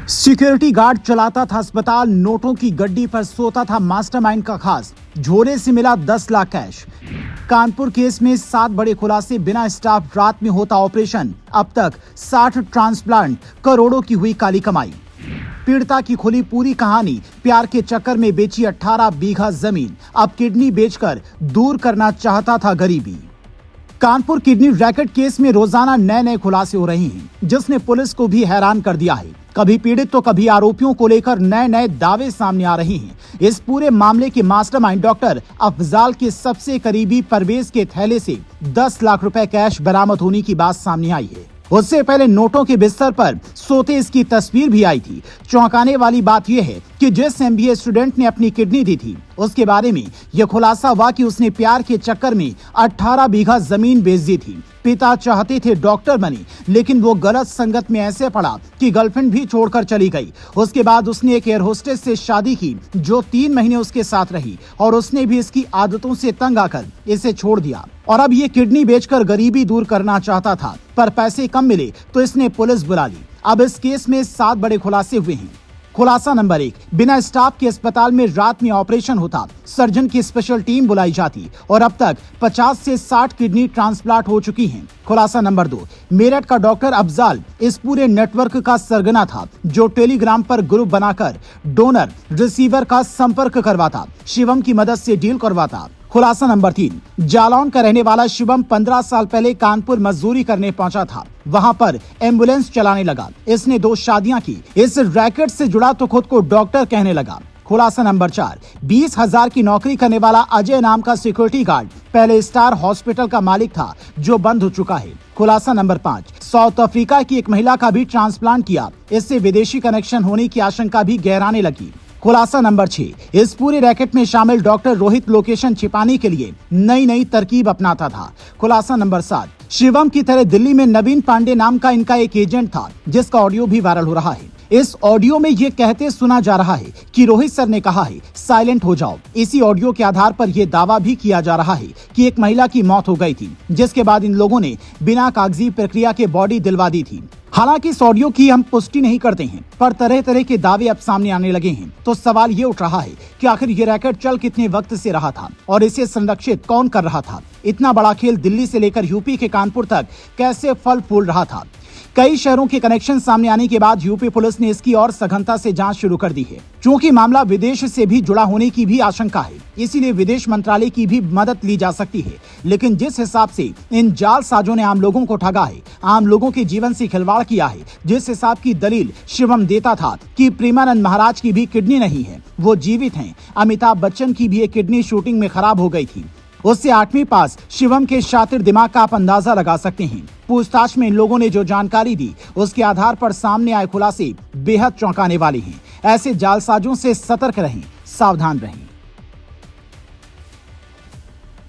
Security guard चलाता था अस्पताल, नोटों की गड्डी पर सोता था मास्टरमाइंड का खास, झोले से मिला 10 लाख कैश। कानपुर केस में 7 बड़े खुलासे, बिना स्टाफ रात में होता ऑपरेशन, अब तक 60 ट्रांसप्लांट, करोड़ों की हुई काली कमाई। पीड़िता की खुली पूरी कहानी, प्यार के चक्कर में बेची 18 बीघा जमीन, अब किडनी बेचकर दूर करना चाहता था गरीबी। कानपुर किडनी रैकेट केस में रोजाना नए नए खुलासे हो रहे हैं, जिसने पुलिस को भी हैरान कर दिया है। कभी पीड़ित तो कभी आरोपियों को लेकर नए नए दावे सामने आ रहे हैं। इस पूरे मामले के मास्टरमाइंड डॉक्टर अफजाल के सबसे करीबी परवेज के थैले से 10 लाख रुपए कैश बरामद होने की बात सामने आई है। उससे पहले नोटों के बिस्तर पर सोते इसकी तस्वीर भी आई थी। चौंकाने वाली बात यह है कि जिस MBA स्टूडेंट ने अपनी किडनी दी थी, उसके बारे में यह खुलासा हुआ कि उसने प्यार के चक्कर में 18 बीघा जमीन बेच दी थी। पिता चाहते थे डॉक्टर बने, लेकिन वो गलत संगत में ऐसे पड़ा कि गर्लफ्रेंड भी छोड़कर चली गई। उसके बाद उसने एक एयर होस्टेस से शादी की, जो 3 महीने उसके साथ रही, और उसने भी इसकी आदतों से तंग आकर इसे छोड़ दिया। और अब ये किडनी बेचकर गरीबी दूर करना चाहता था, पर पैसे कम मिले तो इसने पुलिस बुला ली। अब इस केस में 7 बड़े खुलासे हुए हैं। खुलासा नंबर 1, बिना स्टाफ के अस्पताल में रात में ऑपरेशन होता, सर्जन की स्पेशल टीम बुलाई जाती और अब तक 50 से 60 किडनी ट्रांसप्लांट हो चुकी हैं। खुलासा नंबर 2, मेरठ का डॉक्टर अफजाल इस पूरे नेटवर्क का सरगना था, जो टेलीग्राम पर ग्रुप बनाकर डोनर रिसीवर का संपर्क करवाता, शिवम की मदद से डील करवाता। खुलासा नंबर 3, जालौन का रहने वाला शिवम 15 साल पहले कानपुर मजदूरी करने पहुंचा था। वहां पर एम्बुलेंस चलाने लगा। इसने 2 शादियां की। इस रैकेट से जुड़ा तो खुद को डॉक्टर कहने लगा। खुलासा नंबर 4, 20,000 की नौकरी करने वाला अजय नाम का सिक्योरिटी गार्ड पहले स्टार हॉस्पिटल का मालिक था, जो बंद हो चुका है। खुलासा नंबर 5, साउथ अफ्रीका की एक महिला का भी ट्रांसप्लांट किया। इससे विदेशी कनेक्शन होने की आशंका भी गहराने लगी। खुलासा नंबर 6, इस पूरे रैकेट में शामिल डॉक्टर रोहित लोकेशन छिपाने के लिए नई नई तरकीब अपनाता था। खुलासा नंबर 7, शिवम की तरह दिल्ली में नवीन पांडे नाम का इनका एक एजेंट था, जिसका ऑडियो भी वायरल हो रहा है। इस ऑडियो में ये कहते सुना जा रहा है कि रोहित सर ने कहा है साइलेंट हो जाओ। इसी ऑडियो के आधार पर यह दावा भी किया जा रहा है कि एक महिला की मौत हो गई थी, जिसके बाद इन लोगों ने बिना कागजी प्रक्रिया के बॉडी दिलवा दी थी। हालांकि इस ऑडियो की हम पुष्टि नहीं करते हैं, पर तरह तरह के दावे अब सामने आने लगे हैं। तो सवाल ये उठ रहा है कि आखिर ये रैकेट चल कितने वक्त से रहा था और इसे संरक्षित कौन कर रहा था? इतना बड़ा खेल दिल्ली से लेकर यूपी के कानपुर तक कैसे फल फूल रहा था? कई शहरों के कनेक्शन सामने आने के बाद यूपी पुलिस ने इसकी और सघनता से जांच शुरू कर दी है। क्योंकि मामला विदेश से भी जुड़ा होने की भी आशंका है, इसीलिए विदेश मंत्रालय की भी मदद ली जा सकती है। लेकिन जिस हिसाब से इन जालसाजों ने आम लोगों को ठगा है, आम लोगों के जीवन से खिलवाड़ किया है, जिस हिसाब की दलील शिवम देता था कि प्रेमानंद महाराज की भी किडनी नहीं है, वो जीवित हैं। अमिताभ बच्चन की भी एक किडनी शूटिंग में खराब हो गई थी। उससे 8वीं पास शिवम के शातिर दिमाग का आप अंदाजा लगा सकते हैं। पूछताछ में इन लोगों ने जो जानकारी दी, उसके आधार पर सामने आए खुलासे बेहद चौंकाने वाले हैं। ऐसे जालसाजों से सतर्क रहें, सावधान रहें।